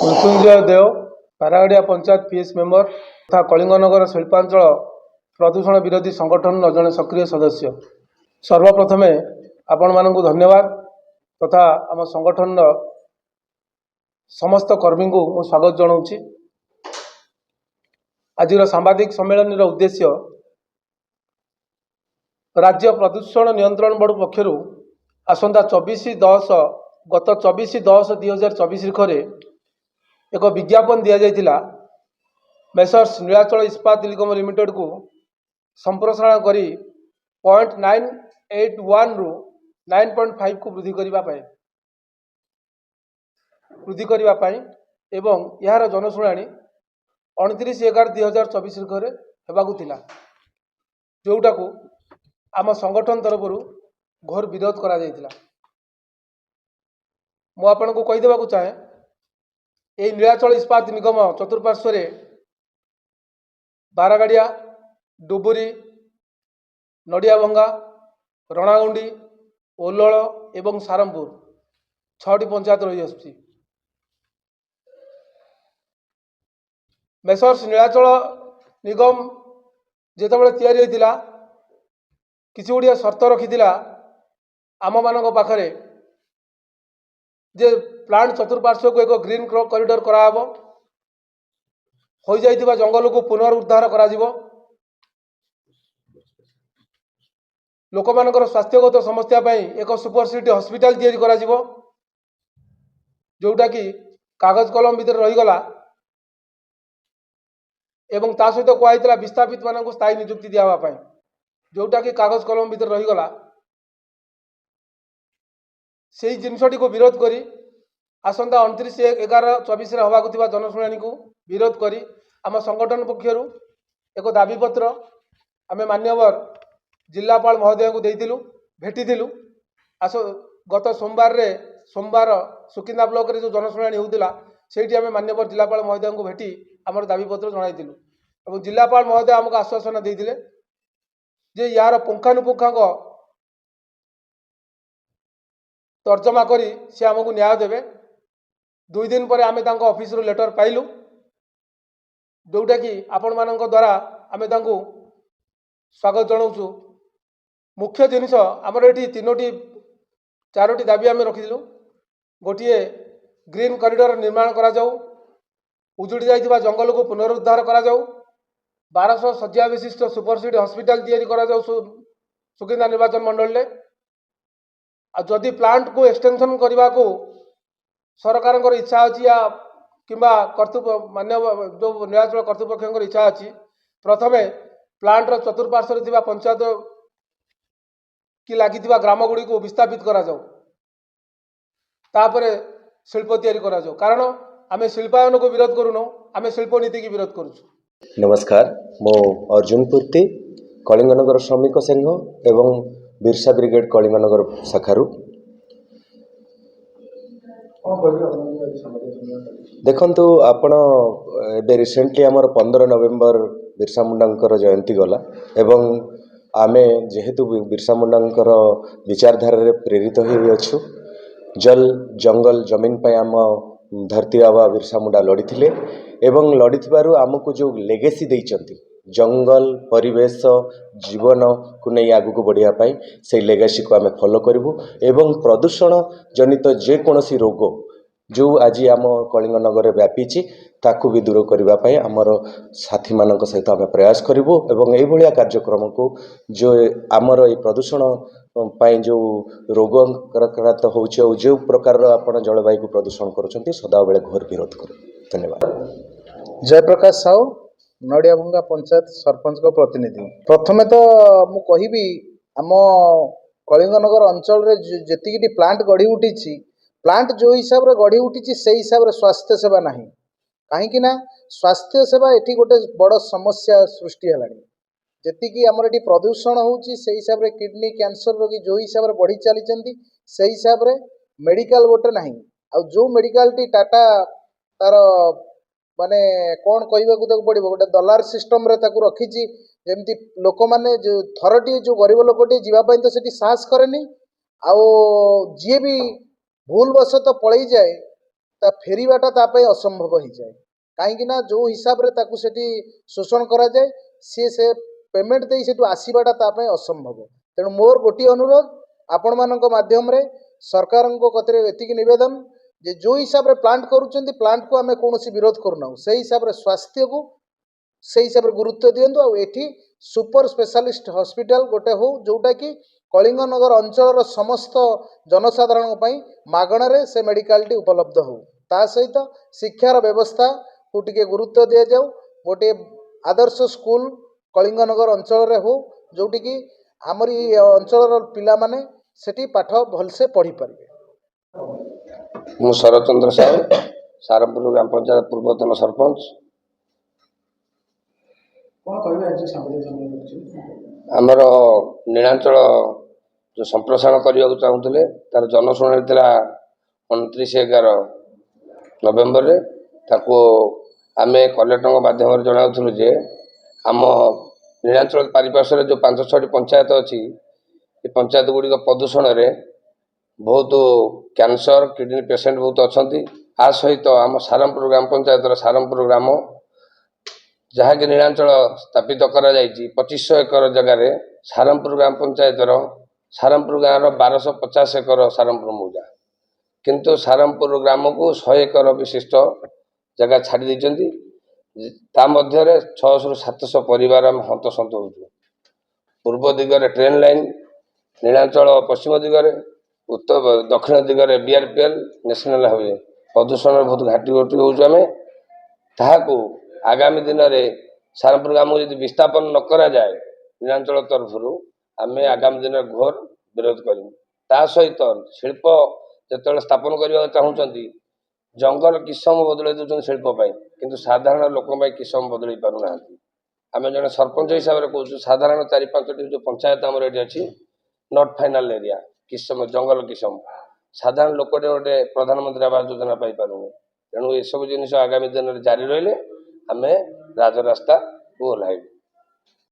मृत्युंजय देव पारागड़िया panchayat PS member तथा कलिंगनगर शिल्पांचल प्रदूषण विरोधी संगठन जड़े सक्रिय सदस्य। सर्वप्रथमे आपण मानक धन्यवाद तथा आम संगठन समस्त कर्मी को मु स्वागत जनाऊँगी। आज सांबादिक सम्मेलन उद्देश्य राज्य प्रदूषण नियंत्रण बोर्ड पक्षर आसंता 24/10 गत 24/10/2024 तारीख एक विज्ञापन दि जाइथिला मेसर्स नीलाचल इस्पात निगम लिमिटेड को संप्रसारण करी 0.981 रु 9.5 को वृद्धि करने एवं यार जनशुणाणी 29/11/2024 होगा जोटा को आम संगठन तरफ घोर विरोध करा जाइथिला। मु आपन को कहीदेवा चाहे ये नीलाचल इस्पात निगम चतुर्पार्श्व बारागाड़िया, डुबुरी, नड़ियाभंगा, रणागुंडी, ओल्लल एवं सारमपुर 6टी पंचायत रही आसुची। मेसर्स नीलाचल निगम जितेबाला तैयारी होइतिला किसी गुड़िया शर्त रखी आम मान पाखरे जे प्लांट चतुर्पार्श्व को एक ग्रीन कॉरिडोर कराहब, हो जाइथिबा जंगल को पुनरुद्धार करा जिवो, लोक मानकर स्वास्थ्यगत समस्या पई एक सुपर सिटी हॉस्पिटल तैयारी करा जिवो, जोटा कि कागज कलम भीतर रही गला एवं ता सहित कहला विस्थापित मान स्थायी नियुक्ति दिया पाई, जोटा कि कागज कलम भीतर रही गला। से जिनसटी को विरोध करी आसंता 29/11/24 होगा जनशुणाणी को विरोध करी आम संगठन पक्षर एक दाबीपत्र आम मान्यवर जिलापाल महोदय को देइथिलु, भेटिथिलु। गत सोमवार सुकिंदा ब्लॉक रे जो जनशुणाणी होउतिला सेठी आम मान्यवर जिलापाल महोदय को भेटी आमर दाबीपत्र जणाइथिलु और जिलापाल महोदय आमको आश्वासन देइथिले जे यार पुंखानुपुंखांक तर्जमा करी से आमको न्याय देवे। 2 दिन पर आम ऑफिस रू लेटर पाइलु, जोटा कि आपण मान द्वारा आम स्वागत जनाऊँ। मुख्य जिनिस आमर ये 3-4टी दाबी आम रखिलु। गोटे ग्रीन कॉरिडोर निर्माण करा जाऊ, उजुड़ी जाइथिबा जंगल को पुनरुद्धार करा जाऊ, 1200 शଯ୍ୟା विशिष्ट सुपर सिटी हॉस्पिटल तैयारी करा जाऊ सुकिंदा निर्वाचन मंडल में। जदि प्लांट को एक्सटेंशन करने को सरकार इच्छा अच्छी या किंबा मान्य जो नीलाचल कर्तृपक्ष इच्छा अच्छी, प्रथमे प्लांटर चतुर्पार्श्व थी पंचायत कि लगी ग्राम गुड़ी को विस्थापित करा जाऊ, तापर शिल्प तैयारी करा जाऊ। कारण आम शिल्पायन को विरोध करूँ, आम शिल्प नीति की विरोध करूँ। नमस्कार, मो अर्जुन पूर्ति कलिंगनगर श्रमिक संघ एवं बिरसा ब्रिगेड कलिंगनगर शाखारू। देखंतु आपण एबे रिसेंटली आमर 15 नवेम्बर बिरसा मुंडांकर जयंती गला एवं आमे जेहेतु बिरसा मुंडांकर विचारधारा रे प्रेरित होई अछु। जल जंगल जमीन पे आम धरती आबा बिरसा मुंडा लड़ीथिले एवं लड़ीथिबारु आमको जो लेगेसी देइचंती जंगल परिवेश जीवन को नहीं आगू बढ़िया पाई से लेगेसी को आम फॉलो करूँ एवं प्रदूषण जनित जेकोसी रोग जो आज आम कलिंगनगर व्यापी ताकू भी दूर करने आमर साथी मान सहित आम प्रयास करूँ एवं यह कार्यक्रम को जो आमर ये प्रदूषण जो रोग आक्रांत हो जो प्रकार आप जलवायु को प्रदूषण कर सदाबले घोर विरोध करूँ। धन्यवाद। जयप्रकाश साहू नड़ियाभंगा पंचायत सरपंच को प्रतिनिधि। प्रथमे तो मु कहिबी आम कलिंगनगर अंचल रे जेतिकी प्लांट गढ़ी उठी, प्लांट जो हिसाब रे गढ़ी उठी से हिसाब रे स्वास्थ्य सेवा नहीं। कहीं ना स्वास्थ्य सेवा एटी गोटे बड़ समस्या सृष्टि है। जेतिकी आमर एटी प्रदूषण होउची से हिसाब रे किडनी कैंसर रोगी जो हिसाब रे बढ़ी चली से हिसाब रे मेडिकल गोटे नहीं। आ जो मेडिकल टी टाटा तार माने कौन कहवाक पड़ो गोटे दलार सिस्टम रे ताकू रखी जमी लोक मैंने थरटी जो गरीब लोकटी जावाई तो सेठी साहस कैनि आउ जी भी भूल बस तो पलि जाए ତା ଫେରିବାଟା ତା ପାଇଁ ଅସମ୍ଭବ ହେଇଯାଏ। କାହିଁକି ନା ଯେଉଁ ହିସାବରେ ତାକୁ ସେଠି ଶୋଷଣ କରାଯାଏ ସେ ପେମେଣ୍ଟ ଦେଇ ସେଠୁ ଆସିବାଟା ତା ପାଇଁ ଅସମ୍ଭବ। ତେଣୁ ମୋର ଗୋଟିଏ ଅନୁରୋଧ ଆପଣମାନଙ୍କ ମାଧ୍ୟମରେ ସରକାରଙ୍କ କତିରେ ଏତିକି ନିବେଦନ ଯେ ଯେଉଁ ହିସାବରେ ପ୍ଲାଣ୍ଟ କରୁଛନ୍ତି ପ୍ଲାଣ୍ଟକୁ ଆମେ କୌଣସି ବିରୋଧ କରୁନାହୁଁ, ସେଇ ହିସାବରେ ସ୍ୱାସ୍ଥ୍ୟକୁ ସେଇ ହିସାବରେ ଗୁରୁତ୍ୱ ଦିଅନ୍ତୁ। ଆଉ ଏଠି ସୁପର ସ୍ପେଶାଲିଷ୍ଟ ହସ୍ପିଟାଲ ଗୋଟେ ହଉ ଯେଉଁଟାକି କଳିଙ୍ଗନଗର ଅଞ୍ଚଳର ସମସ୍ତ ଜନସାଧାରଣଙ୍କ ପାଇଁ ମାଗଣାରେ ସେ ମେଡ଼ିକାଲଟି ଉପଲବ୍ଧ ହଉ। ତା ସହିତ ଶିକ୍ଷାର ବ୍ୟବସ୍ଥାକୁ ଟିକେ ଗୁରୁତ୍ୱ ଦିଆଯାଉ। ଗୋଟିଏ ଆଦର୍ଶ ସ୍କୁଲ କଳିଙ୍ଗନଗର ଅଞ୍ଚଳରେ ହଉ ଯେଉଁଠିକି ଆମରି ଅଞ୍ଚଳର ପିଲାମାନେ ସେଠି ପାଠ ଭଲସେ ପଢ଼ିପାରିବେ। ମୁଁ ଶରତ ସାହୁ, ସାରପୁର ଗ୍ରାମ ପଞ୍ଚାୟତ ପୂର୍ବତନ ସରପଞ୍ଚ। କ'ଣ କହିବେ ଆଜି ସାମ୍ବାଦିକ ସମ୍ମିଳନୀ କରିଛନ୍ତି? ଆମର ନୀଳାଞ୍ଚଳ ଯେଉଁ ସମ୍ପ୍ରସାରଣ କରିବାକୁ ଚାହୁଁଥିଲେ ତାର ଜନଶୁଣାଣି ଥିଲା 29/11 ତାକୁ ଆମେ କଲେକ୍ଟରଙ୍କ ମାଧ୍ୟମରେ ଜଣାଉଥିଲୁ ଯେ ଆମ ନୀଳାଞ୍ଚଳ ପାରିପାର୍ଶ୍ୱରେ ଯେଉଁ 5-6ଟି ପଞ୍ଚାୟତ ଅଛି ଏ ପଞ୍ଚାୟତ ଗୁଡ଼ିକ ପ୍ରଦୂଷଣରେ ବହୁତ କ୍ୟାନ୍ସର କିଡ଼ନୀ ପେସେଣ୍ଟ ବହୁତ ଅଛନ୍ତି। ଆ ସହିତ ଆମ ସାରମପୁର ଗ୍ରାମ ପଞ୍ଚାୟତର ସାରମପୁର ଗ୍ରାମ ଯାହାକି ନୀଳାଞ୍ଚଳ ସ୍ଥାପିତ କରାଯାଇଛି 2500 ଏକର ଜାଗାରେ ସାରମପୁର ଗ୍ରାମ ପଞ୍ଚାୟତର ସାରମପୁର ଗାଁର 1250 ଏକର ସାରମପୁର ମୌଜା, କିନ୍ତୁ ସାରମପୁର ଗ୍ରାମକୁ 100 ଏକର ବିଶିଷ୍ଟ ଜାଗା ଛାଡ଼ି ଦେଇଛନ୍ତି। ତା ମଧ୍ୟରେ 600-700 ପରିବାର ଆମେ ହନ୍ତସନ୍ତ ହେଉଛୁ। ପୂର୍ବ ଦିଗରେ ଟ୍ରେନ୍ ଲାଇନ୍, ନୀଳାଞ୍ଚଳ ପଶ୍ଚିମ ଦିଗରେ, ଦକ୍ଷିଣ ଦିଗରେ BRPL ନ୍ୟାସନାଲ ହାଇୱେ, ପ୍ରଦୂଷଣରେ ବହୁତ ଘାଟି ହେଉଛୁ ଆମେ। ତାହାକୁ ଆଗାମୀ ଦିନରେ ସାରମପୁର ଗ୍ରାମକୁ ଯଦି ବିସ୍ଥାପନ ନ କରାଯାଏ ନୀଳାଞ୍ଚଳ ତରଫରୁ ଆମେ ଆଗାମୀ ଦିନରେ ଘୋର ବିରୋଧ କରିବୁ। ତା ସହିତ ଶିଳ୍ପ ଯେତେବେଳେ ସ୍ଥାପନ କରିବାକୁ ଚାହୁଁଛନ୍ତି ଜଙ୍ଗଲ କିସମ ବଦଳାଇ ଦେଉଛନ୍ତି ଶିଳ୍ପ ପାଇଁ, କିନ୍ତୁ ସାଧାରଣ ଲୋକଙ୍କ ପାଇଁ କିସମ ବଦଳାଇ ପାରୁନାହାନ୍ତି। ଆମେ ଜଣେ ସରପଞ୍ଚ ହିସାବରେ କହୁଛୁ ସାଧାରଣ 4-5ଟି ଯେଉଁ ପଞ୍ଚାୟତ ଆମର ଏଠି ଅଛି ନଟ୍ ଫାଇନାଲ ଏରିଆ କିସମ ଜଙ୍ଗଲ କିସମ, ସାଧାରଣ ଲୋକଟେ ଗୋଟେ ପ୍ରଧାନମନ୍ତ୍ରୀ ଆବାସ ଯୋଜନା ପାଇପାରୁନି। ତେଣୁ ଏସବୁ ଜିନିଷ ଆଗାମୀ ଦିନରେ ଜାରି ରହିଲେ ଆମେ ରାଜରାସ୍ତାକୁ ଓହ୍ଲାଇବୁ।